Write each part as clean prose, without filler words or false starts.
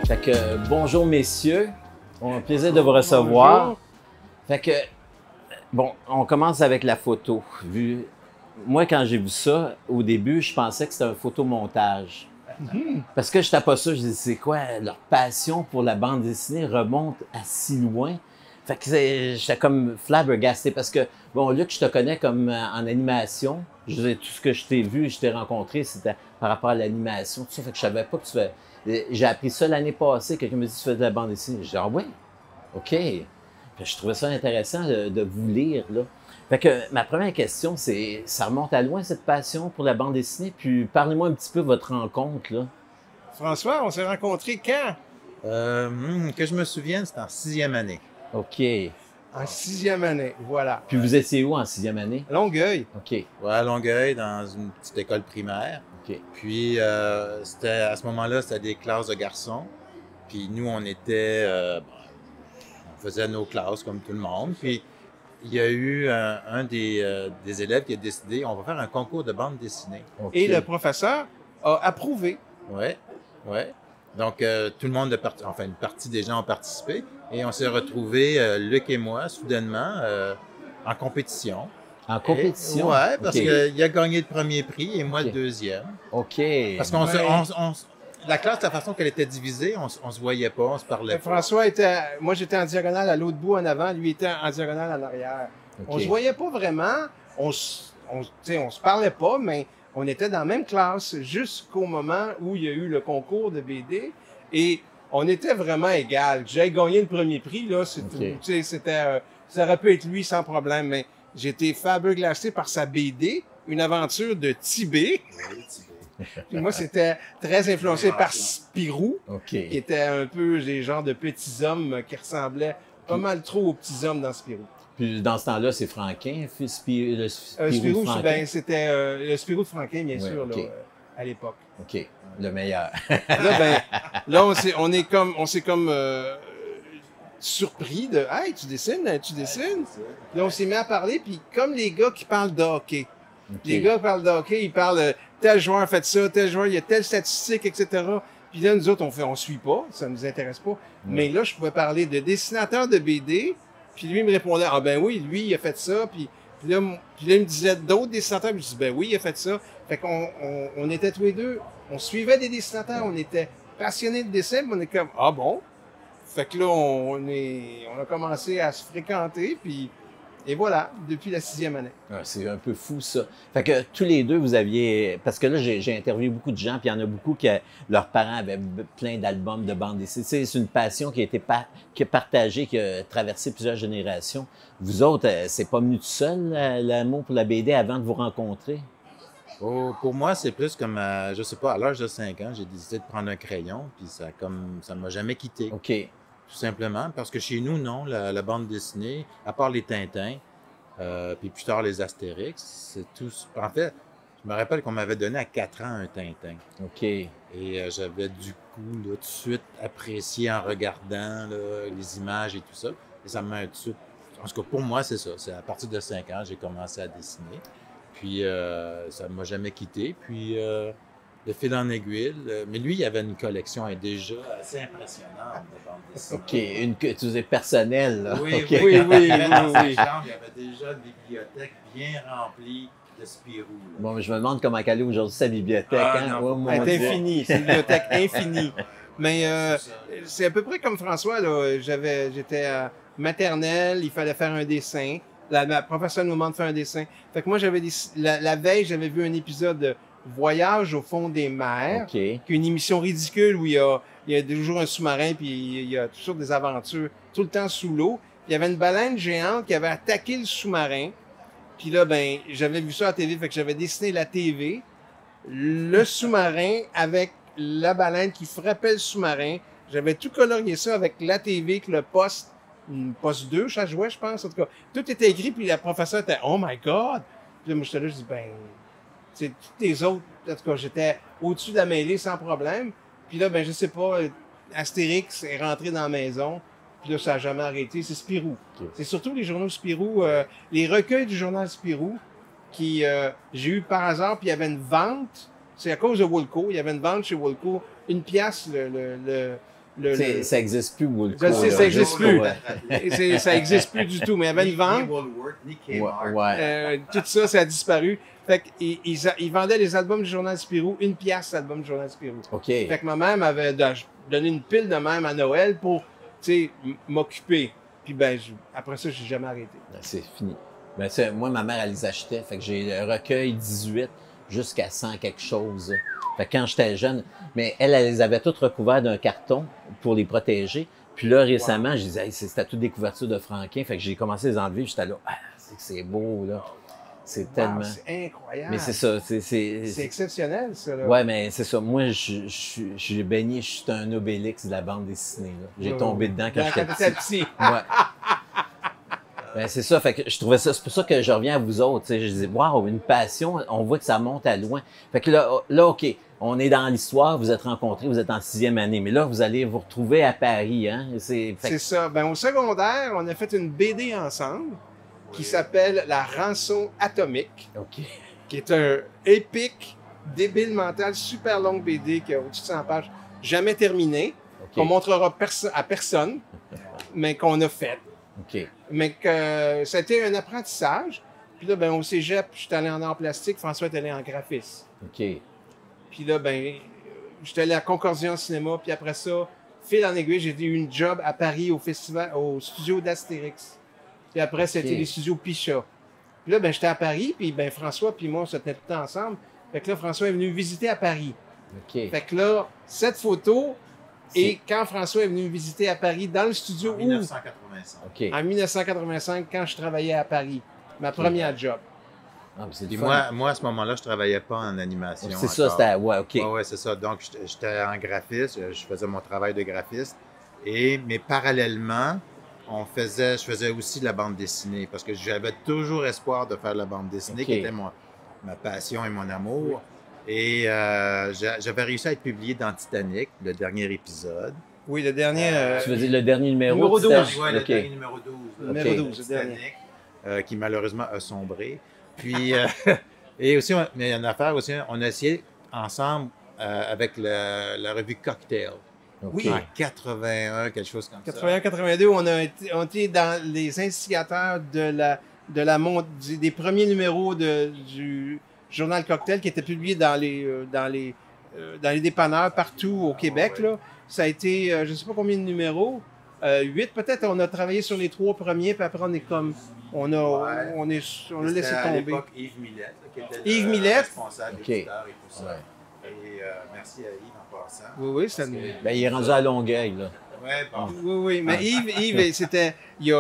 Fait que bonjour messieurs, on a un plaisir de vous recevoir. Bonjour. Fait que bon, on commence avec la photo. Moi, quand j'ai vu ça, au début, je pensais que c'était un photomontage. Parce que je n'étais pas ça, je disais, c'est quoi, leur passion pour la bande dessinée remonte à si loin. Fait que j'étais comme flabbergasté parce que, bon, Luc, je te connais comme en animation. Je disais, tout ce que je t'ai vu, je t'ai rencontré, c'était par rapport à l'animation, tout ça. Fait que je savais pas que tu fais. J'ai appris ça l'année passée. Quelqu'un me dit, tu fais de la bande dessinée. Je dis, ah oui, OK. Puis je trouvais ça intéressant de vous lire, là. Fait que ma première question, c'est, ça remonte à loin, cette passion pour la bande dessinée? Puis parlez-moi un petit peu de votre rencontre, là. François, on s'est rencontrés quand? Que je me souvienne, c'était en 6e année. OK. En 6e année, voilà. Puis vous étiez où en 6e année? Longueuil. OK. Ouais, à Longueuil, dans une petite école primaire. OK. Puis, c'était, à ce moment-là, c'était des classes de garçons. Puis nous, on était... on faisait nos classes comme tout le monde. Puis, il y a eu un des élèves qui a décidé, on va faire un concours de bande dessinée. OK. Et le professeur a approuvé. Ouais, ouais. Donc, tout le monde, enfin, une partie des gens ont participé. Et on s'est retrouvés, Luc et moi, soudainement, en compétition. En compétition? Ouais, parce OK. qu'il a gagné le premier prix et moi OK. le deuxième. OK. Parce qu'on Ouais. la classe, de la façon qu'elle était divisée, on se voyait pas, on se parlait pas. François était, moi j'étais en diagonale à l'autre bout en avant, lui était en diagonale en arrière. OK. On se voyait pas vraiment, on se parlait pas, mais on était dans la même classe jusqu'au moment où il y a eu le concours de BD et on était vraiment égal. J'ai gagné le premier prix, là, c'est OK. tout. Tu sais, c'était, ça aurait pu être lui sans problème, mais j'étais fabuleux par sa BD, une aventure de Tibet. Puis moi, c'était très influencé par Spirou, OK. qui était un peu des genres de petits hommes qui ressemblaient pas mal trop aux petits hommes dans Spirou. Puis dans ce temps-là, c'est Franquin, le Spirou de Spirou, Franquin? ben, c'était le Spirou de Franquin, bien Ouais, sûr, OK. là, à l'époque. OK. Le meilleur. Là, ben, là, on s'est comme surpris de, hey, tu dessines? Là, on s'est mis à parler, puis comme les gars qui parlent de hockey. OK. Les gars parlent de hockey, ils parlent tel joueur a fait ça, tel joueur, il y a telle statistique, etc. Puis là, nous autres, on suit pas, ça nous intéresse pas. Mais là, je pouvais parler de dessinateur de BD, puis lui il me répondait, ah ben oui, lui, il a fait ça, puis là, il me disait d'autres dessinateurs, puis je dis, ben oui, il a fait ça. Fait qu'on on était tous les deux, on suivait des dessinateurs, on était passionnés de dessin, puis on est comme, ah bon? Fait que là, on a commencé à se fréquenter, puis et voilà, depuis la 6e année. Ah, c'est un peu fou, ça. Fait que tous les deux, vous aviez... Parce que là, j'ai interviewé beaucoup de gens, puis il y en a beaucoup qui, leurs parents avaient plein d'albums de bande dessinée. Tu sais, c'est une passion qui a été qui est partagée, qui a traversé plusieurs générations. Vous autres, c'est pas venu tout seul, l'amour pour la BD, avant de vous rencontrer? Pour moi, c'est plus comme, je sais pas, à l'âge de 5 ans, j'ai décidé de prendre un crayon, puis ça m'a jamais quitté. OK. Tout simplement, parce que chez nous, non, la bande dessinée, à part les Tintins, puis plus tard les Astérix, c'est tout. En fait, je me rappelle qu'on m'avait donné à 4 ans un Tintin. OK. Et j'avais du coup, là, tout de suite apprécié en regardant là, les images et tout ça. Et ça m'a tout de suite. En tout cas, pour moi, c'est ça. C'est à partir de 5 ans, j'ai commencé à dessiner. Puis ça ne m'a jamais quitté. Puis de fil en aiguille. Mais lui, il avait une collection déjà assez impressionnante de bande dessinée. OK. Tu disais personnelle, là. Oui, OK. oui, Oui, oui, Dans sa oui. chambre, il y avait déjà une bibliothèque bien remplie de Spirou. là. Bon, mais je me demande comment elle est aujourd'hui, sa bibliothèque. Ah, hein? non, Oh, faut mon Elle est Dieu. infinie, c'est une bibliothèque infinie. Mais C'est ça. c'est à peu près comme François, là. J'étais à maternelle, il fallait faire un dessin. La professeure nous demande de faire un dessin. Fait que moi, la veille, j'avais vu un épisode de Voyage au fond des mers, OK. qui est une émission ridicule où il y a toujours un sous-marin, puis il y a toujours des aventures, tout le temps sous l'eau. Il y avait une baleine géante qui avait attaqué le sous-marin. Puis là, ben, j'avais vu ça à la TV, fait que j'avais dessiné la TV, le sous-marin avec la baleine qui frappait le sous-marin. J'avais tout colorié ça avec la TV, avec le poste 2, ça jouait, je pense. En tout cas, tout était écrit, puis la professeure était « Oh my God! » Puis là, moi, j'étais là, je dis « Ben, tu sais, toutes les autres, en tout cas, j'étais au-dessus de la mêlée sans problème. » Puis là, ben, je sais pas, Astérix est rentré dans la maison, puis là, ça n'a jamais arrêté. C'est Spirou. OK. C'est surtout les journaux Spirou, les recueils du journal Spirou, qui j'ai eu par hasard, puis il y avait une vente. C'est à cause de Woolco. Il y avait une vente chez Woolco, 1 piastre Ça n'existe plus, Woolco. Je sais, là, ça n'existe juste plus. pour, Ça n'existe plus du tout, mais il y avait une vente. Ni Woolworth, ni Kmart. ouais. Tout ça, ça a disparu. Fait qu'ils vendaient les albums du Journal Spirou, 1 piastre l'album du Journal Spirou. OK. Fait que ma mère m'avait donné une pile de même à Noël pour, m'occuper. Puis après ça, j'ai jamais arrêté. Ben, c'est fini. Ben, moi, ma mère, elle les achetait. Fait que j'ai le recueil 18 jusqu'à 100 quelque chose. Là. Fait que quand j'étais jeune, mais elle les avait toutes recouvertes d'un carton pour les protéger. Puis là, récemment, je disais, hey, c'était toutes des couvertures de Franquin. Fait que j'ai commencé à les enlever. J'étais là, c'est beau, là. C'est tellement. C'est incroyable. Mais c'est ça. C'est exceptionnel, ça. Là. Ouais, mais c'est ça. Moi, j'ai baigné, je suis un Obélix de la bande dessinée. J'ai tombé dedans quand j'étais petit. Ouais. Ben, c'est ça. Fait que je trouvais ça. C'est pour ça que je reviens à vous autres. Je dis, waouh, une passion. On voit que ça monte à loin. Fait que là, OK. On est dans l'histoire. Vous êtes rencontrés. Vous êtes en 6e année. Mais là, vous allez vous retrouver à Paris. Hein? C'est ça. Ben, au secondaire, on a fait une BD ensemble qui s'appelle La rançon atomique. OK. Qui est un épique, débile mental, super longue BD qui a au-dessus de 100 pages, jamais terminée, qu'on montrera à personne, mais qu'on a fait. OK. Mais que c'était un apprentissage. Puis là, ben, au cégep, je suis allé en art plastique, François est allé en graphisme. OK. Puis là, ben, je suis allé à Concordia en cinéma, puis après ça, fil en aiguille, j'ai eu une job à Paris au studio d'Astérix. Puis après, c'était les studios Pichat. Puis là, ben, j'étais à Paris, puis ben, François puis moi, on se tenait tout le temps ensemble. Fait que là, François est venu me visiter à Paris. OK. Fait que là, cette photo, et quand François est venu me visiter à Paris, dans le studio En 1985. OK. En 1985, quand je travaillais à Paris. Ma première job. Ah, c'est Puis le fun. moi, à ce moment-là, je travaillais pas en animation. C'est ça, c'était. Ouais, OK. Ouais, c'est ça. Donc, j'étais en graphiste, je faisais mon travail de graphiste. Mais parallèlement, je faisais aussi de la bande dessinée parce que j'avais toujours espoir de faire de la bande dessinée, qui était ma passion et mon amour. Et j'avais réussi à être publié dans Titanic, le dernier épisode. Oui, le dernier. Tu veux dire le dernier numéro? Numéro 12. Oui, le OK. dernier numéro 12. Numéro 12, le Titanic, dernier. qui malheureusement a sombré. Puis, et aussi, mais il y a une affaire aussi, on a essayé ensemble avec la revue Cocktail. OK. Oui. En 81, quelque chose comme 81-82, on a été dans les instigateurs des premiers numéros du journal Cocktail qui était publié dans les dépanneurs partout au Québec. Là. Ça a été, je ne sais pas combien de numéros, 8 peut-être. On a travaillé sur les 3 premiers, puis après on a laissé à tomber. l'époque Yves Millette, qui était Yves le Millette. responsable OK. éditeur et tout ça. Ouais. Et merci à Yves en passant. Oui, c'était... Ben, il est rendu à Longueuil, là. Ouais, bon. Oui, mais Yves, il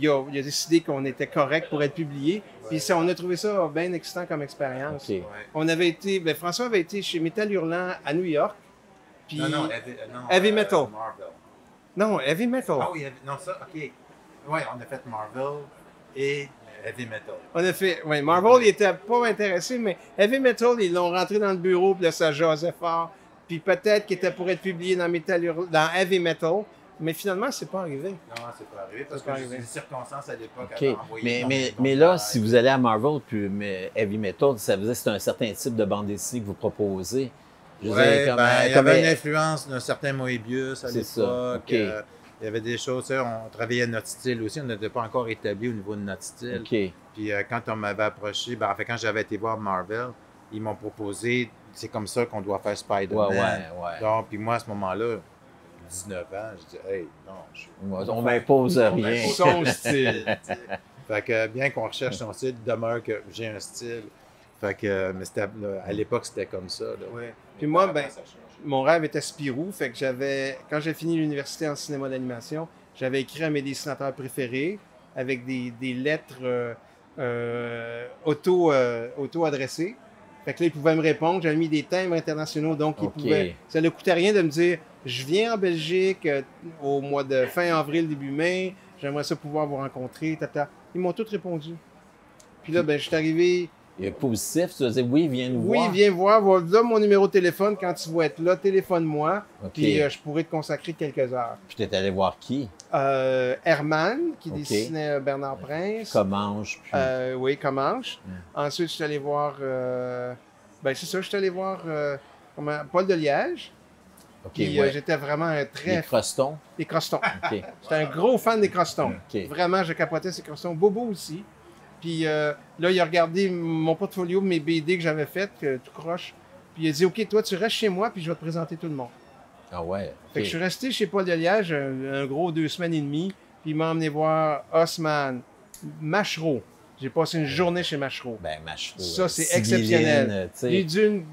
a décidé qu'on était correct pour être publié. Puis on a trouvé ça bien excitant comme expérience. OK. Ouais. On avait été, François avait été chez Metal Hurlant à New York. Puis Non, Heavy Metal. Marvel. Non, Heavy Metal. Ah oui, non, ça, OK. Ouais, on a fait Marvel et Heavy Metal. On a fait, oui, Marvel, il était pas intéressé, mais Heavy Metal, ils l'ont rentré dans le bureau, puis là, ça jasait fort. Puis peut-être qu'il était pour être publié dans Heavy Metal, mais finalement, c'est pas arrivé. Non, c'est pas arrivé parce C'est pas que arrivé. les circonstances à l'époque OK. avaient envoyé Mais là, si vous allez à Marvel puis Heavy Metal, ça veut dire que c'est un certain type de bande dessinée que vous proposez. Je veux Ouais, dire, il y avait une influence d'un certain Moebius à C'est ça, l'époque. OK. Il y avait des choses, tu sais, on travaillait notre style aussi, on n'était pas encore établi au niveau de notre style. OK. Puis quand on m'avait approché, quand j'avais été voir Marvel, ils m'ont proposé, c'est comme ça qu'on doit faire Spider-Man. Ouais. Donc, puis moi, à ce moment-là, 19 ans, je dis, hey, non, On m'impose rien. Son style. Fait que bien qu'on recherche son style, demeure que j'ai un style. Fait que, mais c'était, à l'époque, c'était comme ça. Là. Ouais. Puis moi, Ça a changé. mon rêve était Spirou, fait que quand j'ai fini l'université en cinéma d'animation, j'avais écrit à mes dessinateurs préférés avec des lettres auto-adressées. Fait que là, ils pouvaient me répondre. J'avais mis des timbres internationaux, donc ils OK. pouvaient. Ça ne coûtait rien de me dire je viens en Belgique au mois de fin avril, début mai, j'aimerais ça pouvoir vous rencontrer, tata. Ils m'ont tous répondu. Puis là, ben, je suis arrivé. Il est positif, tu vas dire oui, viens nous Oui, voir. viens voir. Voilà mon numéro de téléphone. Quand tu vas être là, téléphone-moi. OK. Puis je pourrais te consacrer quelques heures. Puis t'es allé voir qui? Herman, qui OK. dessinait Bernard Prince. Comanche, puis... Oui, Comanche. Mm. Ensuite, je suis allé voir. C'est ça, je suis allé voir Paul de Liège. OK, Puis ouais. j'étais vraiment un Les très... crostons. Des crostons. OK. J'étais un gros fan des crostons. OK. Vraiment, je capotais ces crostons. Bobo aussi. Puis là, il a regardé mon portfolio, mes BD que j'avais faites, tout croche. Puis il a dit, OK, toi, tu restes chez moi, puis je vais te présenter tout le monde. Ah ouais. Fait que OK. je suis resté chez Paul Deliage un gros 2 semaines et demie. Puis il m'a emmené voir Haussmann, Machereau. J'ai passé une journée chez Machereau. Ben, Machereau. Ça, c'est Sibylline, exceptionnel. tu sais. Il est d'une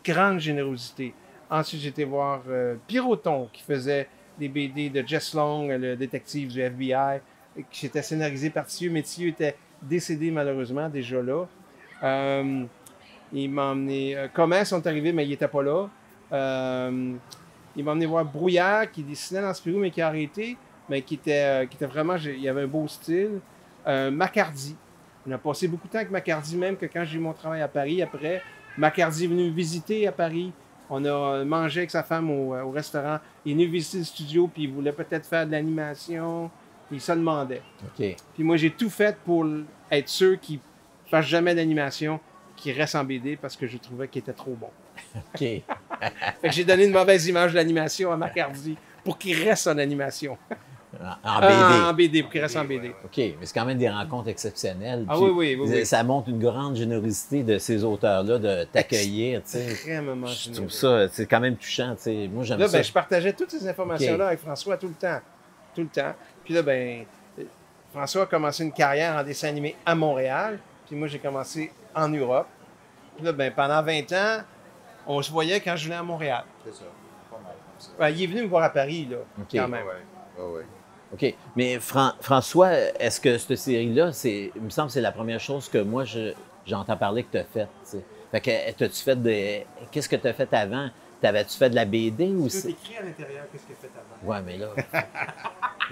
grande générosité. Ensuite, j'ai été voir Piroton, qui faisait des BD de Jess Long, le détective du FBI, qui était scénarisé par Thieu, mais Thieu était décédé malheureusement déjà là. Il m'a emmené... Comment sont arrivés, mais il n'était pas là. Il m'a emmené voir Brouillard, qui dessinait dans Spirou, mais qui a arrêté, mais qui était vraiment... Il avait un beau style. Maccardy. On a passé beaucoup de temps avec Maccardy, même que quand j'ai eu mon travail à Paris, après, Maccardy est venu me visiter à Paris. On a mangé avec sa femme au restaurant. Il est venu visiter le studio, puis il voulait peut-être faire de l'animation. Il se demandait. OK. Puis moi, j'ai tout fait pour être sûr qu'il ne fasse jamais d'animation, qu'il reste en BD, parce que je trouvais qu'il était trop bon. OK. Fait que j'ai donné une mauvaise image de l'animation à Maccardy pour qu'il reste en animation. En BD. En BD, pour qu'il reste en BD. OK, mais c'est quand même des rencontres exceptionnelles. Ah Puis, oui. Ça montre une grande générosité de ces auteurs-là de t'accueillir, tu sais. Extrêmement Je généreux. trouve ça, c'est quand même touchant, tu sais. Moi, j'aime Là, ça. ben, je partageais toutes ces informations-là OK. avec François tout le temps. Tout le temps. Puis là, ben, François a commencé une carrière en dessin animé à Montréal. Puis moi, j'ai commencé en Europe. Puis là, ben, pendant 20 ans, on se voyait quand je venais à Montréal. C'est ça. Pas mal comme ça. Ben, il est venu me voir à Paris, là, OK. quand même. Ouais. OK. Mais François, est-ce que cette série-là, il me semble que c'est la première chose que moi, j'entends parler que tu as faite, tu sais. Fait que, t'as-tu fait des... Qu'est-ce que tu as fait avant? T'avais-tu fait de la BD ou Tout c'est... écrit à l'intérieur, qu'est-ce qu'il a fait avant. Ouais, mais là,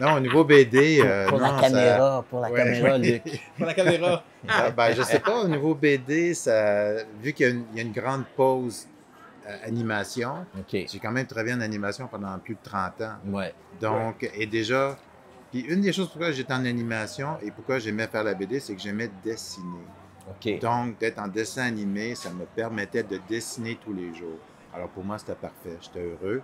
Non, au niveau BD, pour non, la caméra, pour la Ouais. caméra, Luc. Pour la caméra. Ben, je sais pas, au niveau BD, vu qu'il y a une grande pause animation, OK. j'ai quand même travaillé en animation pendant plus de 30 ans. Ouais. Donc, et déjà, puis une des choses pourquoi j'étais en animation et pourquoi j'aimais faire la BD, c'est que j'aimais dessiner. OK. Donc, d'être en dessin animé, ça me permettait de dessiner tous les jours. Alors, pour moi, c'était parfait. J'étais heureux.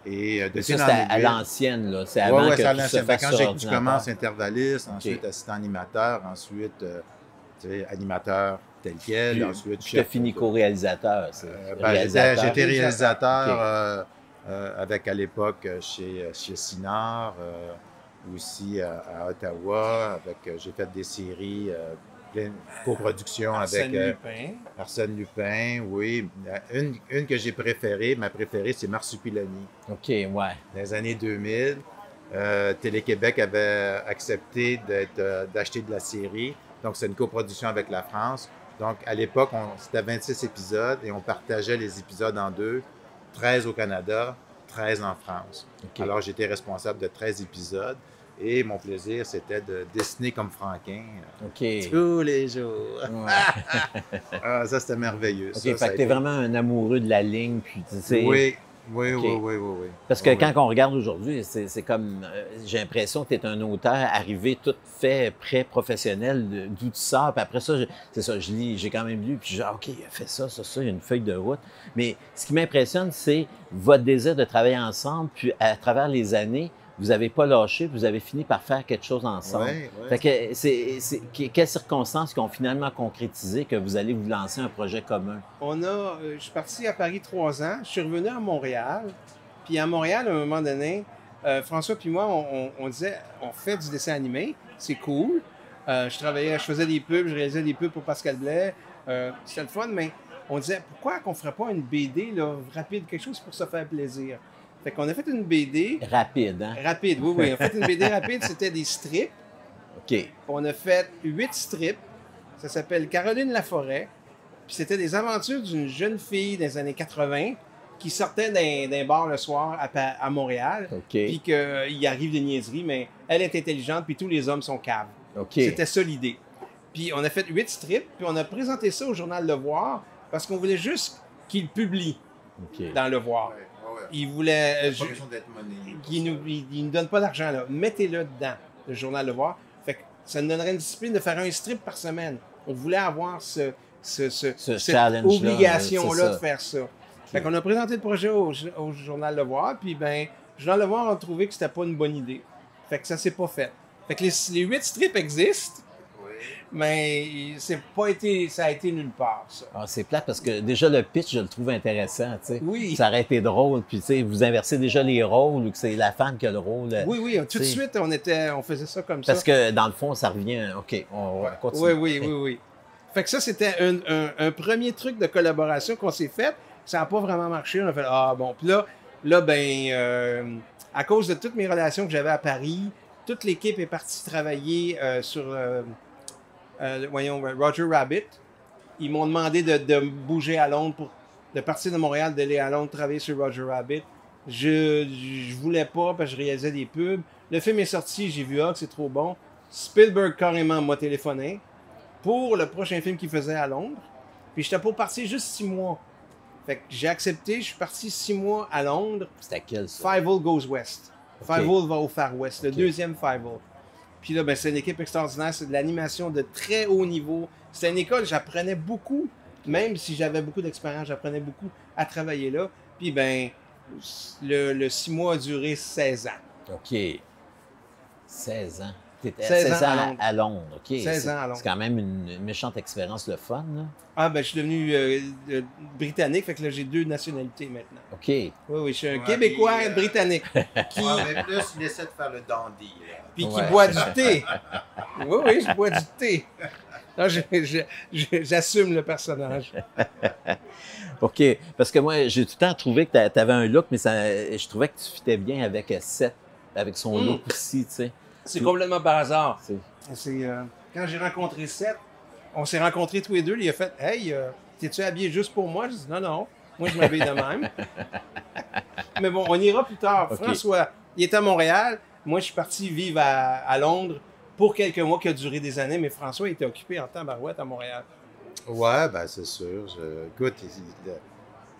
Et de Mais ça, fil en c'était à aiguille- l'ancienne, là. C'est Ouais, avant ouais, que c'est à tout se l'ancienne. fasse Quand sur tu ordinateur. commences intervalliste, OK. ensuite assistant animateur, ensuite tu sais, animateur tel quel, Puis, ensuite tu as fini co-réalisateur. c'est ben, réalisateur. j'étais réalisateur OK. avec à l'époque chez Cinar, aussi à Ottawa. J'ai fait des séries, plein de coproductions avec Arsène Lupin. Arsène Lupin, oui. Une que j'ai préférée, ma préférée, c'est Marsupilami. OK, ouais. Dans les années 2000, Télé-Québec avait accepté d'acheter de la série. Donc, c'est une coproduction avec la France. Donc, à l'époque, c'était 26 épisodes et on partageait les épisodes en deux, 13 au Canada, 13 en France. OK. Alors, j'étais responsable de 13 épisodes et mon plaisir, c'était de dessiner comme Franquin OK. tous les jours. Ouais. Ah, ça, c'était merveilleux. OK, Ça, fait ça a que t'es été- vraiment un amoureux de la ligne, puis tu sais... Oui, OK. oui. Parce que Oui. quand on regarde aujourd'hui, c'est comme... j'ai l'impression que tu es un auteur arrivé tout fait, prêt, professionnel, d'où tu sors. Puis après ça, c'est ça, je lis, j'ai quand même lu, puis je dis, ah, OK, il a fait ça, il y a une feuille de route. Mais ce qui m'impressionne, c'est votre désir de travailler ensemble, puis à travers les années, vous n'avez pas lâché, puis vous avez fini par faire quelque chose ensemble. Ouais. Fait que quelles circonstances qui ont finalement concrétisé que vous allez vous lancer un projet commun? Je suis parti à Paris 3 ans. Je suis revenu à Montréal. Puis à Montréal, à un moment donné, François puis moi, on disait, on fait du dessin animé, c'est cool. Je faisais des pubs, je réalisais des pubs pour Pascal Blais. C'était le fun, mais on disait, pourquoi qu'on ferait pas une BD là, rapide, quelque chose pour se faire plaisir? Fait qu'on a fait une BD Rapide, hein? rapide, oui. On a fait une BD rapide, c'était des strips. OK. On a fait 8 strips. Ça s'appelle Caroline Laforêt. Puis c'était des aventures d'une jeune fille des années 80 qui sortait d'un bar le soir à Montréal. OK. Puis qu'il arrive des niaiseries, mais elle est intelligente, puis tous les hommes sont caves. OK. C'était ça l'idée. Puis on a fait 8 strips, puis on a présenté ça au journal Le Voir parce qu'on voulait juste qu'il publie OK. dans Le Voir. Ouais. Il voulait... Pas question d'être monnayé. il nous donne pas d'argent, là. Mettez-le dedans, le journal Le Voir. Fait que ça nous donnerait une discipline de faire un strip par semaine. On voulait avoir cette challenge-là, obligation-là c'est ça. de faire ça. Fait qu'on a présenté le projet au Journal Le Voir, puis ben, le Journal Le Voir a trouvé que c'était pas une bonne idée. Fait que ça s'est pas fait. Fait que les 8 strips existent, mais ça a été nulle part, ça. Ah, c'est plate parce que déjà le pitch, je le trouve intéressant, tu sais. Oui. Ça aurait été drôle, puis tu sais, vous inversez déjà les rôles ou que c'est la femme qui a le rôle. Oui, tout de t'sais. suite, on faisait ça comme Parce ça. que dans le fond, ça revient. OK, on continue. Oui. Fait que ça, c'était un premier truc de collaboration qu'on s'est fait. Ça n'a pas vraiment marché. On a fait, ah bon. Puis là à cause de toutes mes relations que j'avais à Paris, toute l'équipe est partie travailler sur, Roger Rabbit. Ils m'ont demandé de bouger à Londres, de partir de Montréal, d'aller à Londres travailler sur Roger Rabbit. Je voulais pas parce que je réalisais des pubs. Le film est sorti, j'ai vu, c'est trop bon. Spielberg carrément m'a téléphoné pour le prochain film qu'il faisait à Londres. Puis j'étais pour partir juste 6 mois. Fait que j'ai accepté, je suis parti 6 mois à Londres. C'était quel, ça? Fievel Goes West. Okay. Fievel va au Far West, le deuxième Fievel. Puis là, ben, c'est une équipe extraordinaire, c'est de l'animation de très haut niveau. C'était une école, j'apprenais beaucoup, même si j'avais beaucoup d'expérience, j'apprenais beaucoup à travailler là. Puis ben, le 6 mois a duré 16 ans. OK. 16 ans. 16 ans à Londres. OK. 16 ans à Londres. C'est quand même une méchante expérience, le fun, là. Ah, ben, je suis devenu britannique, fait que là, j'ai 2 nationalités maintenant. OK. Oui, je suis un Québécois et britannique. Qui... mais plus, il essaie de faire le dandy. Là. Puis qui boit du thé. Oui, je bois du thé. Non, j'assume le personnage. OK. Parce que moi, j'ai tout le temps trouvé que tu avais un look, mais je trouvais que tu fitais bien avec Seth, avec son look aussi, tu sais. C'est complètement par hasard. C'est... Quand j'ai rencontré Seth, on s'est rencontrés tous les deux. Il a fait « Hey, t'es-tu habillé juste pour moi? » Je dis « Non, moi je m'habille de même. » Mais bon, on ira plus tard. Okay. François, il est à Montréal. Moi, je suis parti vivre à Londres pour quelques mois qui a duré des années, mais François était occupé en tabarouette à Montréal. Ouais, ben c'est sûr. Écoute,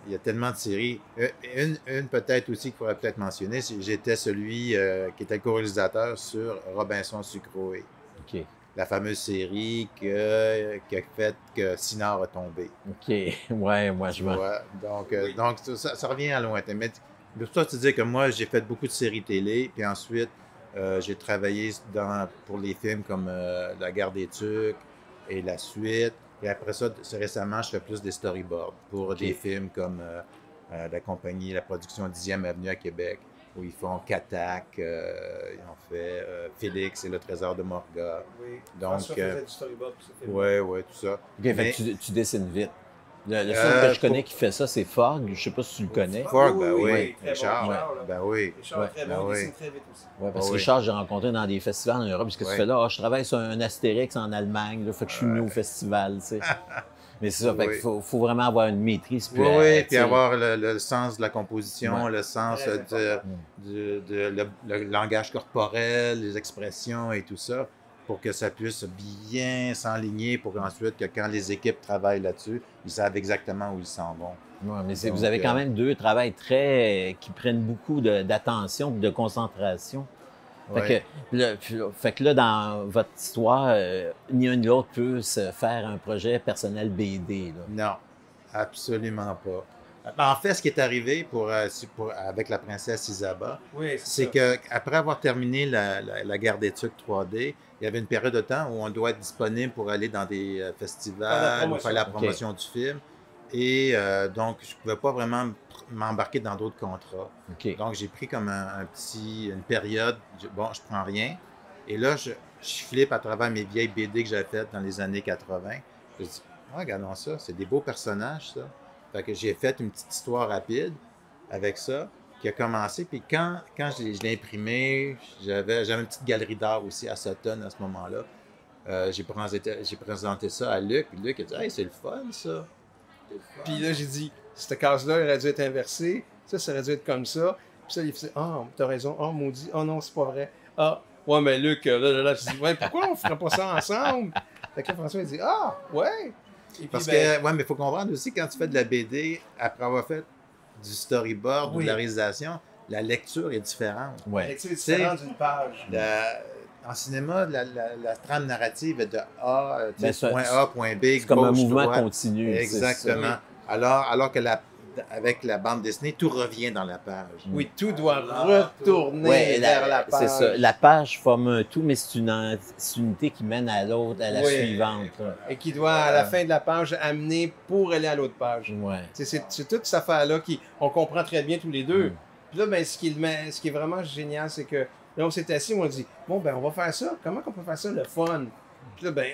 il y a tellement de séries. Une peut-être aussi qu'il faudrait peut-être mentionner, j'étais celui qui était le co-réalisateur sur Robinson Sucroé. OK. La fameuse série qui a fait que Sinard a tombé. OK. Ouais, moi je vois. Ouais, donc ça revient à lointain. Mais pour ça, tu dis que moi, j'ai fait beaucoup de séries télé, puis ensuite, j'ai travaillé pour les films comme La Guerre des Tucs et La Suite. Et après ça, récemment, je fais plus des storyboards pour des films comme la compagnie, la production 10e Avenue à Québec, où ils font Katak, ils ont fait Félix et le trésor de Morga. Oui, donc, François faisait du storyboard pour ce film. Oui, tout ça. OK, fait que tu dessines vite. Le seul que je connais qui fait ça, c'est Fogg. Je sais pas si tu le connais. Fogg, ben oui. Richard, ben oui. Richard, très bon, il dessine très vite aussi. Oui, parce que Richard, j'ai rencontré dans des festivals en Europe. Parce que tu fais là, je travaille sur un Astérix en Allemagne, là, fait que je suis venu au festival, tu sais. Mais c'est ça, fait qu'il faut vraiment avoir une maîtrise. Puis, puis avoir le sens de la composition, le sens le langage corporel, les expressions et tout ça, pour que ça puisse bien s'enligner, pour qu'ensuite, quand les équipes travaillent là-dessus, ils savent exactement où ils s'en vont. Oui, mais vous avez quand même 2 travails qui prennent beaucoup d'attention, de concentration. Fait que là, dans votre histoire, ni un ni l'autre peut se faire un projet personnel BD. Là. Non, absolument pas. En fait, ce qui est arrivé avec la princesse Isabeau, c'est qu'après avoir terminé la Guerre des Tucs 3D, il y avait une période de temps où on doit être disponible pour aller dans des festivals ou faire la promotion du film. Et donc, je ne pouvais pas vraiment m'embarquer dans d'autres contrats. Okay. Donc, j'ai pris comme une période, je prends rien. Et là, je flippe à travers mes vieilles BD que j'avais faites dans les années 80. Je dis, regardons ça, c'est des beaux personnages, ça. Fait que j'ai fait une petite histoire rapide avec ça, qui a commencé. Puis quand je l'ai imprimé, j'avais une petite galerie d'art aussi à Sutton à ce moment-là. J'ai présenté ça à Luc. Puis Luc a dit, hey, c'est le fun, ça. Puis là, j'ai dit, cette case-là aurait dû être inversée. Ça aurait dû être comme ça. Puis ça, il faisait, t'as raison. Maudit. Non, c'est pas vrai. Ouais, mais Luc, là, je dis, ouais, pourquoi on ferait pas ça ensemble? Fait que là, François, il dit, ouais. Et parce puis, que, mais il faut comprendre aussi, quand tu fais de la BD, après avoir fait du storyboard ou de la réalisation, la lecture est différente. Ouais. La lecture est différente d'une page. En cinéma, la trame narrative est de point A, point B, c'est comme gauche, un mouvement droite. continu. Exactement. Alors que avec la bande dessinée, tout revient dans la page. Oui, tout doit retourner Ouais, vers la page. c'est ça. La page forme un tout, mais c'est une unité qui mène à l'autre, à la Oui. suivante. Là. Et qui doit, à la fin de la page, amener pour aller à l'autre page. Ouais. C'est toute cette affaire-là qu'on comprend très bien tous les deux. Mm. Puis là, ben, ce qui est vraiment génial, c'est que là, on s'est assis, on a dit, bon, ben, on va faire ça. Comment qu'on peut faire ça, le fun? Puis là, ben,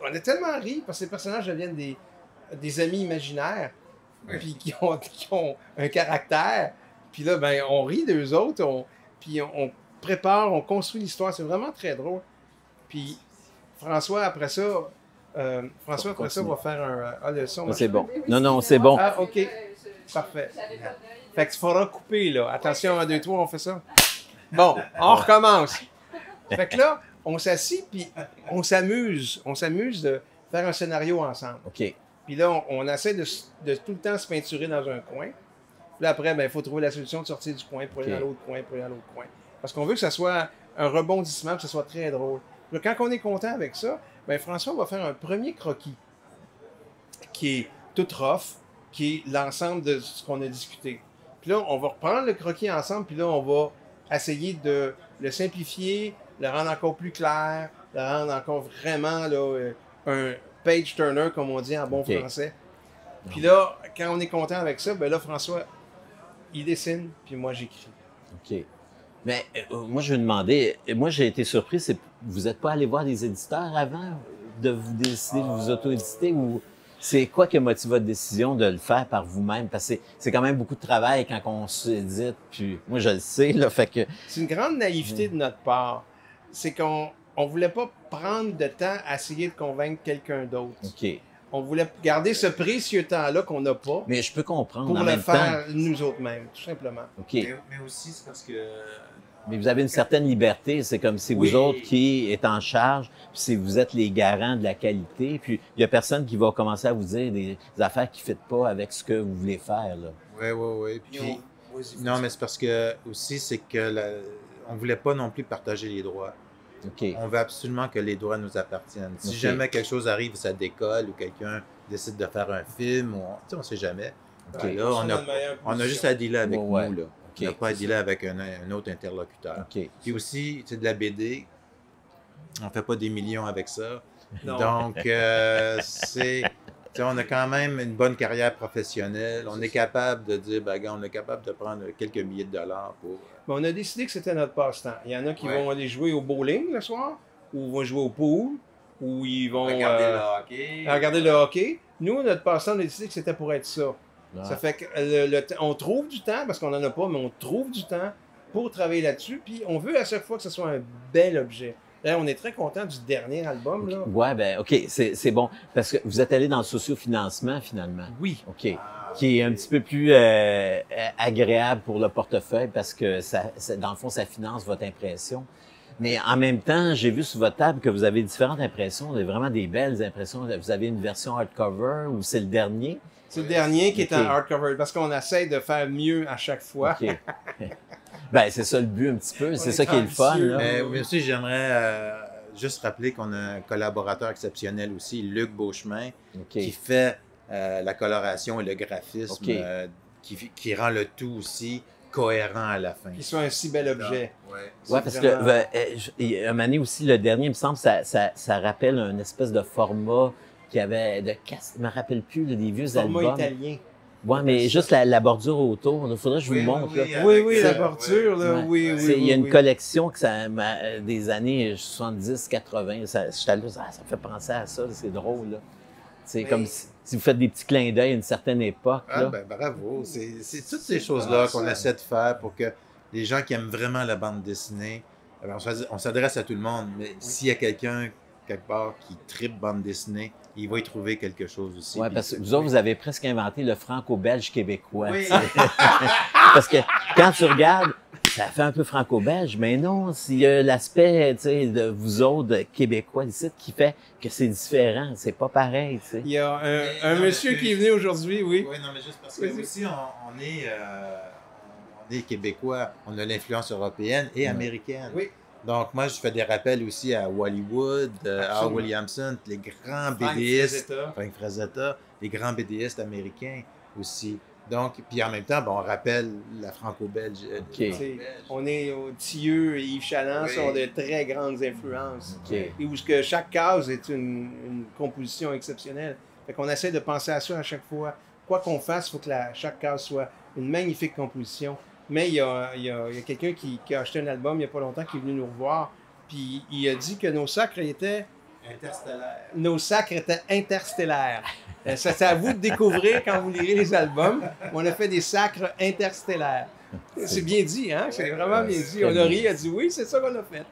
on a tellement ri parce que ces personnages deviennent des amis imaginaires, Oui. puis qui ont un caractère. Puis là, ben, on rit d'eux autres, puis on prépare, on construit l'histoire. C'est vraiment très drôle. Puis François, après ça, va faire le son. Ça, c'est bon. Non, c'est bon. Ah, OK. Parfait. Fait que tu feras couper, là. Attention, 1, 2, 3, on fait ça. Bon, on recommence. Fait que là, on s'assit, puis on s'amuse. On s'amuse de faire un scénario ensemble. OK. Puis là, on essaie de tout le temps se peinturer dans un coin. Puis là, après, ben, il faut trouver la solution de sortir du coin pour aller OK. dans l'autre coin, pour aller dans l'autre coin. Parce qu'on veut que ça soit un rebondissement, que ça soit très drôle. Puis là, quand on est content avec ça, ben, François va faire un premier croquis qui est tout rough, qui est l'ensemble de ce qu'on a discuté. Puis là, on va reprendre le croquis ensemble, puis là, on va essayer de le simplifier, le rendre encore plus clair, le rendre encore vraiment là, un page turner, comme on dit en bon OK. français. Puis là, quand on est content avec ça, ben là, François, il dessine, puis moi, j'écris. OK. Mais moi, je vais demander, moi, j'ai été surpris, vous n'êtes pas allé voir des éditeurs avant de vous décider de vous auto-éditer ou c'est quoi qui a motivé votre décision de le faire par vous-même? Parce que c'est quand même beaucoup de travail quand on s'édite, puis moi, je le sais, là, fait que... C'est une grande naïveté de notre part. C'est qu'on ne voulait pas prendre de temps à essayer de convaincre quelqu'un d'autre. OK. On voulait garder ce précieux temps-là qu'on n'a pas Mais je peux comprendre pour en le même faire temps. nous autres mêmes, tout simplement. OK. Mais aussi, c'est parce que Mais vous avez une certaine liberté. C'est comme si Oui. vous autres qui êtes en charge, puis si vous êtes les garants de la qualité, puis il n'y a personne qui va commencer à vous dire des affaires qui ne fitent pas avec ce que vous voulez faire. Là. Oui. Puis, non, mais c'est parce que aussi, c'est que on voulait pas non plus partager les droits. OK. On veut absolument que les droits nous appartiennent. Si OK. jamais quelque chose arrive, ça décolle ou quelqu'un décide de faire un film, on ne sait jamais. OK. Ben là, on a juste à dealer avec Ouais. nous. Là. OK. On n'a pas à dealer avec un autre interlocuteur. OK. Puis aussi, c'est de la BD. On fait pas des millions avec ça. Non. Donc, on a quand même une bonne carrière professionnelle. On est capable de dire, ben, gars, on est capable de prendre quelques milliers de dollars pour... Mais on a décidé que c'était notre passe-temps. Il y en a qui Ouais. vont aller jouer au bowling le soir, ou vont jouer au pool, ou ils vont regarder le hockey. regarder le hockey. Nous, notre passe-temps, on a décidé que c'était pour être ça. Ah. Ça fait que on trouve du temps, parce qu'on n'en a pas, mais on trouve du temps pour travailler là-dessus. Puis on veut à chaque fois que ce soit un bel objet. Là, on est très content du dernier album. Là. Ouais, ben OK, c'est bon. Parce que vous êtes allé dans le sociofinancement, finalement. Oui. OK. Qui est un petit peu plus agréable pour le portefeuille parce que, dans le fond, ça finance votre impression. Mais en même temps, j'ai vu sur votre table que vous avez différentes impressions, vraiment des belles impressions. Vous avez une version hardcover ou c'est le dernier? C'est le dernier qui est OK. en hardcover, parce qu'on essaie de faire mieux à chaque fois. OK. Ben, c'est ça le but un petit peu. C'est est ça qui est le fun, ambitieux. là. Mais aussi, j'aimerais juste rappeler qu'on a un collaborateur exceptionnel aussi, Luc Beauchemin, qui OK. fait la coloration et le graphisme, OK. qui rend le tout aussi cohérent à la fin. Qu'il soit un si bel objet. Ouais. C'est Ouais, parce vraiment- que un moment donné aussi, le dernier, il me semble, ça rappelle un espèce de format qui avait de casse. Je me rappelle plus là, des vieux Format albums. italien. Ouais, mais juste la bordure autour. Il faudrait que je vous Oui, montre. oui, là. Oui, avec la ça, bordure, là, Ouais. oui, oui. Il y a une oui. collection que des années 70, 80. J'étais là, ça me fait penser à ça, c'est drôle. Là. C'est Mais- comme si vous faites des petits clins d'œil à une certaine époque. Ah, là. ben bravo. C'est toutes ces choses-là qu'on essaie de faire pour que les gens qui aiment vraiment la bande dessinée, alors, on s'adresse à tout le monde, mais s'il y a quelqu'un quelque part qui tripe bande dessinée, il va y trouver quelque chose aussi. Ouais, Puis parce que c'est- vous autres, vous avez presque inventé le franco-belge québécois. Oui. tu sais. Parce que quand tu regardes, ça fait un peu franco-belge, mais non, s'il y a l'aspect, tu sais, de vous autres Québécois ici qui fait que c'est différent, c'est pas pareil, tu sais. Il y a un non, mais monsieur c'est- qui est venu aujourd'hui, oui. Oui, non, mais juste parce que Vas-y. aussi, on est québécois, on a l'influence européenne et américaine. Oui. Donc, moi, je fais des rappels aussi à Hollywood, Al Absolument. Williamson, les grands Frank BDistes, Frazetta. Frank Frazetta, les grands BDistes américains aussi. Donc, puis en même temps, on rappelle la franco-belge. On est au Tilleux et Yves Chaland sont de très grandes influences. Et où que chaque case est une composition exceptionnelle. Fait qu'on essaie de penser à ça à chaque fois. Quoi qu'on fasse, il faut que chaque case soit une magnifique composition. Mais il y a quelqu'un qui a acheté un album il n'y a pas longtemps qui est venu nous revoir. Puis il a dit que nos sacres étaient interstellaires. Nos sacres étaient interstellaires. C'est à vous de découvrir quand vous lirez les albums. On a fait des sacres interstellaires. C'est bien dit, hein? C'est vraiment bien dit. On a ri, a dit oui, c'est ça qu'on a fait.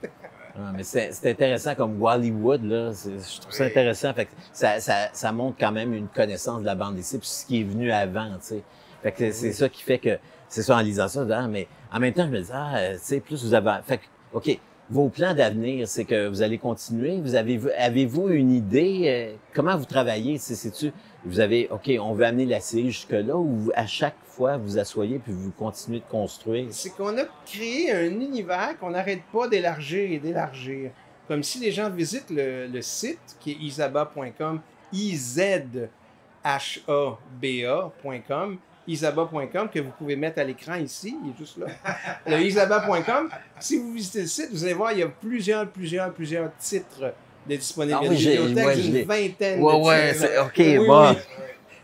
Ah, mais c'est intéressant comme Wallywood, là. Je trouve ça intéressant. Fait que ça montre quand même une connaissance de la bande dessinée, puis ce qui est venu avant, tu sais. Fait que c'est ça qui fait que, c'est ça en lisant ça, mais en même temps, je me dis, tu sais, plus vous avez... Fait que, OK, vos plans d'avenir, c'est que vous allez continuer. Avez-vous une idée? Comment vous travaillez? C'est-tu, vous avez, OK, on veut amener la série jusque-là, ou à chaque fois, vous asseyez puis vous continuez de construire? C'est qu'on a créé un univers qu'on n'arrête pas d'élargir et d'élargir. Comme si les gens visitent le site qui est isaba.com, izhaba.com, isaba.com, que vous pouvez mettre à l'écran ici, il est juste là. Le isaba.com. Si vous visitez le site, vous allez voir, il y a plusieurs titres de disponibles. Ah oui, une vingtaine de titres. OK, bon.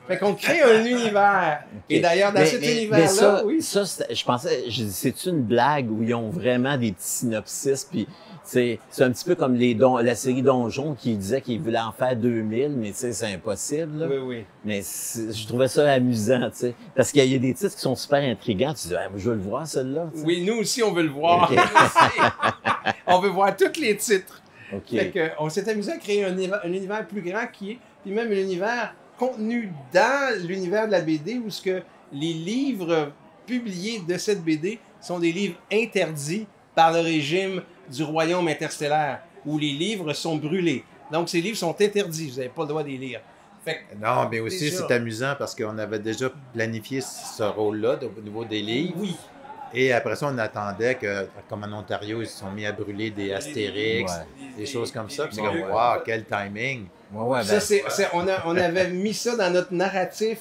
Fait qu'on crée un univers. Okay. Et d'ailleurs, dans cet univers-là, ça, je pensais, c'est une blague où ils ont vraiment des petits synopsis, puis c'est un petit peu comme la série Donjon qui disait qu'ils voulaient en faire 2000, mais c'est impossible. Là. Oui. Mais je trouvais ça amusant, tu sais, parce qu'il y a des titres qui sont super intrigants. Tu dis, je veux le voir, celui-là. Oui, nous aussi, on veut le voir. Okay. On veut voir tous les titres. Fait que, on s'est amusé à créer un univers plus grand puis même un univers contenu dans l'univers de la BD où ce que les livres publiés de cette BD sont des livres interdits par le régime du royaume interstellaire, où les livres sont brûlés. Donc, ces livres sont interdits. Vous n'avez pas le droit de les lire. Non, mais aussi, c'est amusant parce qu'on avait déjà planifié ce rôle-là au niveau des livres. Oui. Et après ça, on attendait que, comme en Ontario, ils se sont mis à brûler des Astérix, des choses comme ça. Puis c'est comme, wow, quel timing! On avait mis ça dans notre narratif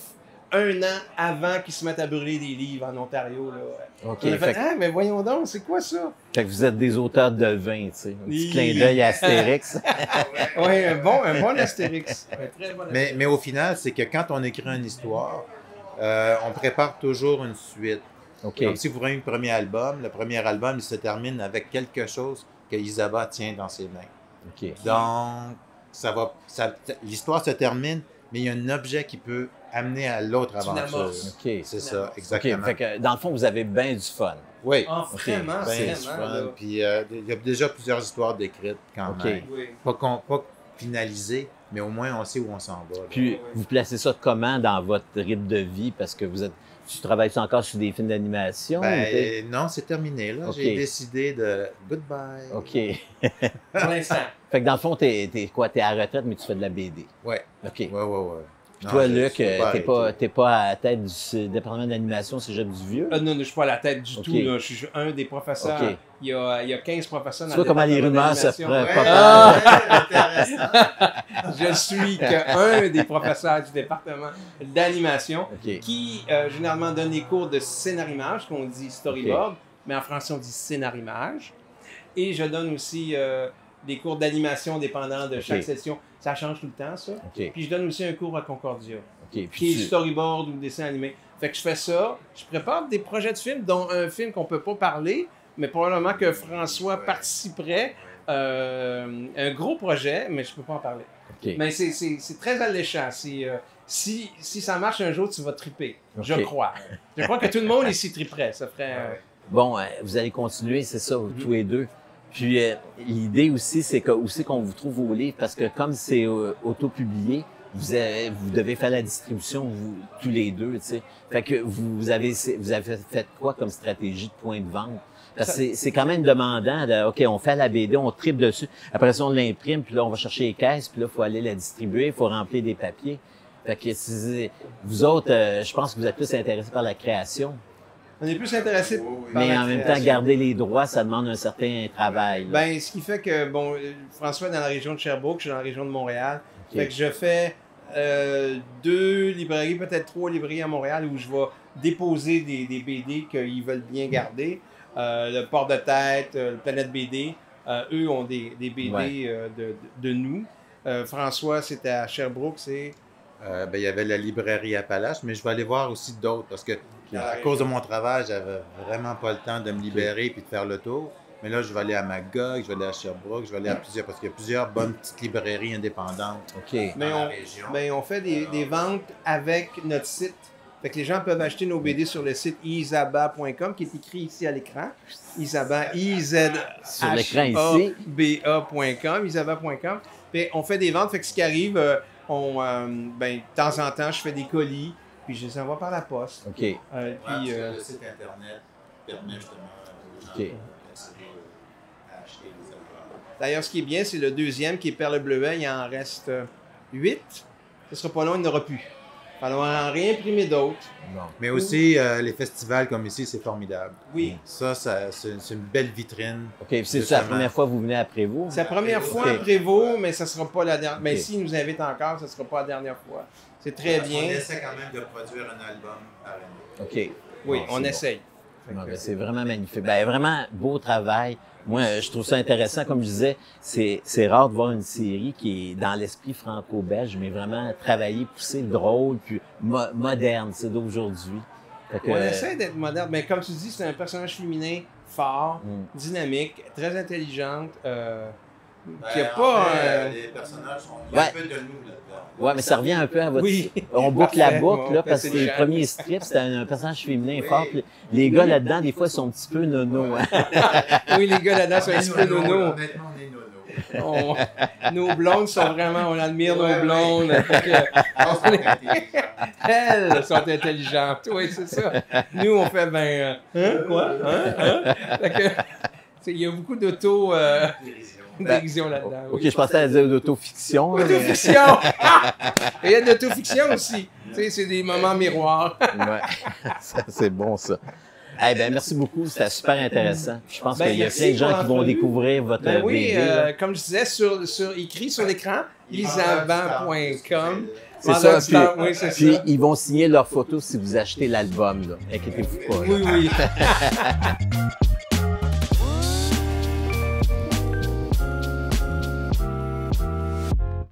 1 an avant qu'ils se mettent à brûler des livres en Ontario. Là. Okay, on a fait, mais voyons donc, c'est quoi ça? Fait que vous êtes des auteurs de vin, tu sais. Un petit clin d'œil à Astérix. Oui, un bon Astérix. Mais au final, c'est que quand on écrit une histoire, on prépare toujours une suite. Donc, si vous prenez le premier album, il se termine avec quelque chose que Isaba tient dans ses mains. Donc, l'histoire se termine, mais il y a un objet qui peut amener à l'autre aventure. C'est ça, exactement. Fait que, dans le fond, vous avez bien du fun. Oui. Vraiment, bien du fun. Puis, il y a déjà plusieurs histoires décrites quand même. Oui. Pas finalisées, mais au moins, on sait où on s'en va. Puis, vous placez ça comment dans votre rythme de vie? Parce que tu travailles encore sur des films d'animation? Non, c'est terminé. Là. J'ai décidé de goodbye. OK. Pour l'instant. Fait que dans le fond, t'es à la retraite, mais tu fais de la BD. Oui. OK. Oui. Puis toi, Luc, t'es pas à la tête du département d'animation Cégep du Vieux? Non, je suis pas à la tête du tout. Là. Je suis un des professeurs. Il y a 15 professeurs dans le département d'animation. Tu vois comment les rumeurs se propagent. Je suis qu'un des professeurs du département d'animation qui généralement donne des cours de scénarimage, qu'on dit storyboard, mais en français on dit scénarimage. Et je donne aussi des cours d'animation dépendant de chaque session. Ça change tout le temps, ça. Puis je donne aussi un cours à Concordia, qui est storyboard ou dessin animé. Fait que je fais ça. Je prépare des projets de films, dont un film qu'on peut pas parler, mais probablement que François participerait. Un gros projet, mais je peux pas en parler. Mais c'est très alléchant. Si ça marche un jour, tu vas triper. Je crois. Je crois que tout le monde ici triperait. Ça ferait... Bon, vous allez continuer, c'est ça, tous les deux. Puis l'idée aussi, c'est qu'on vous trouve vos livres, parce que comme c'est auto-publié, vous devez faire la distribution, tous les deux, tu sais. Fait que vous avez fait quoi comme stratégie de point de vente? Parce que c'est quand même demandant OK, on fait la BD, on tripe dessus. Après ça, on l'imprime, puis là, on va chercher les caisses, puis là, il faut aller la distribuer, il faut remplir des papiers. Fait que vous autres, je pense que vous êtes plus intéressés par la création. On est plus intéressé par mais en même temps, garder les droits, ça demande un certain travail. Ce qui fait que, François est dans la région de Sherbrooke, je suis dans la région de Montréal. Fait que je fais 2 librairies, peut-être 3 librairies à Montréal où je vais déposer des BD qu'ils veulent bien garder. Le Port de Tête, le Planète BD, eux ont des BD de nous. François, c'était à Sherbrooke, c'est... Il y avait la librairie Appalache, mais je vais aller voir aussi d'autres parce que à cause de mon travail, j'avais vraiment pas le temps de me libérer puis de faire le tour. Mais là, je vais aller à Magog, je vais aller à Sherbrooke, je vais aller à plusieurs, parce qu'il y a plusieurs bonnes petites librairies indépendantes dans la région. Mais on fait des ventes avec notre site. Fait que les gens peuvent acheter nos BD sur le site izaba.com, qui est écrit ici à l'écran. Izaba, sur l'écran ici. IZABA.com, izaba.com. Puis on fait des ventes, fait que ce qui arrive, de temps en temps, je fais des colis, puis je les envoie par la poste. OK. Puis, le site Internet permet justement aux gens d'accéder à acheter des albums. D'ailleurs, ce qui est bien, c'est le deuxième qui est Perle Bleuet. Il en reste 8. Ce sera pas long, il n'y en aura plus. Alors, on va en réimprimer d'autres. Mais aussi, les festivals comme ici, c'est formidable. Oui. Ça c'est une belle vitrine. OK, c'est la première fois que vous venez à Prévost? C'est la première fois à Prévost, mais ça ne sera pas la dernière. Mais s'ils nous invitent encore, ça ne sera pas la dernière fois. C'est très bien. On essaie quand même de produire un album par année. OK. Oui, bon, on essaye. C'est vraiment magnifique. Vraiment beau travail. Moi, je trouve ça intéressant. Comme je disais, c'est rare de voir une série qui est dans l'esprit franco-belge, mais vraiment travaillée, poussée, drôle, puis moderne, c'est d'aujourd'hui. On essaie d'être moderne. Mais comme tu dis, c'est un personnage féminin fort, dynamique, très intelligente, qui a pas... les personnages sont un peu de nous là-dedans. Oui, mais ça revient un peu à votre... Oui. On boucle la boucle, là, parce que le premier strip, c'était un personnage féminin fort. Puis les gars là-dedans, des fois, sont un petit peu nono. Hein? Oui, les gars là-dedans sont un petit peu nono. Honnêtement, on est nono. Nos blondes sont vraiment... On admire nos blondes. Elles sont intelligentes. Oui, c'est ça. Nous, on fait quoi? Il y a beaucoup dérision là-dedans. OK, je pensais à dire d'autofiction. Autofiction! Il y a de l'autofiction aussi. Tu sais, c'est des moments miroirs. Ouais, c'est bon, ça. Merci beaucoup, c'était super intéressant. Je pense qu'il y a plein de gens qui vont découvrir votre BD. Comme je disais, écrit sur l'écran, izaba.com. C'est ça, puis ils vont signer leurs photos si vous achetez l'album. Inquiétez-vous pas. Oui.